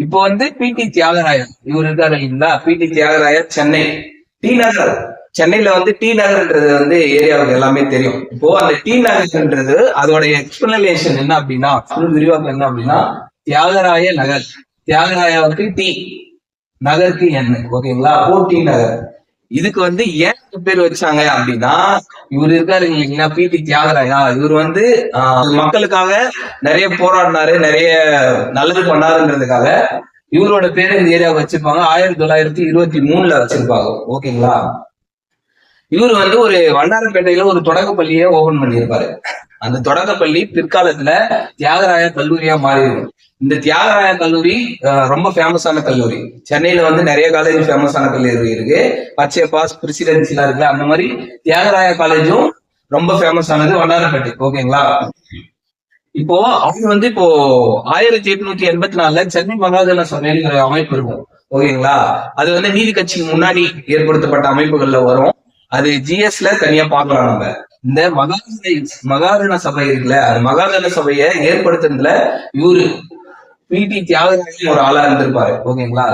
இப்போ வந்து பிடி தியாகராயர் இவர் இருக்காரு இல்லைங்களா, பிடி தியாகராயர் சென்னை டி நகர். சென்னையில வந்து டி நகர்ன்றது வந்து ஏரியாவுக்கு எல்லாமே தெரியும். இப்போ அந்த டி நகர்ன்றது அதோட எக்ஸ்பிளனேஷன் என்ன அப்படின்னா, விரிவாக்கம் என்ன அப்படின்னா, தியாகராய நகர். தியாகராயாவுக்கு டி, நகருக்கு என்ன, ஓகேங்களா? அப்போ டி நகர். இதுக்கு வந்து ஏன் பேர் வச்சாங்க அப்படின்னா, இவர் இருக்காரு இல்லைங்களா பிடி தியாகராயா, இவர் வந்து மக்களுக்காக நிறைய போராடினாரு, நிறைய நல்லது பண்ணாருன்றதுக்காக இவரோட பேரு இந்த ஏரியாவை வச்சிருப்பாங்க. 1923 வச்சிருப்பாங்க, ஓகேங்களா? இவர் வந்து ஒரு வண்ணாரப்பேட்டையில ஒரு தொடக்கப்பள்ளியை ஓபன் பண்ணியிருப்பாரு. அந்த தொடக்கப்பள்ளி பிற்காலத்துல தியாகராய கல்லூரியா மாறிடும். இந்த தியாகராய கல்லூரி ரொம்ப ஃபேமஸான கல்லூரி. சென்னையில வந்து நிறைய காலேஜ் ஃபேமஸான கல்லூரி இருக்கு. பச்சையப்பாஸ், பிரசிடென்சிலாம் இருக்குல்ல, அந்த மாதிரி தியாகராய காலேஜும் ரொம்ப ஃபேமஸானது வண்ணாரப்பேட்டை, ஓகேங்களா? இப்போ அவங்க வந்து இப்போ 1884 சென்னை மகாஜன சபைன்னு ஒரு அமைப்பு இருக்கும், ஓகேங்களா? அது வந்து நீதி கட்சிக்கு முன்னாடி ஏற்படுத்தப்பட்ட அமைப்புகள்ல வரும். அது ஜிஎஸ்ல தனியா பார்க்கலாம் நம்ம. இந்த மகாஜன சபை இருக்குல்ல, அது மகாஜன சபையை ஏற்படுத்துறதுல இவரு பிடி தியாகராஜன் ஒரு ஆளா இருந்திருப்பாரு, ஓகேங்களா?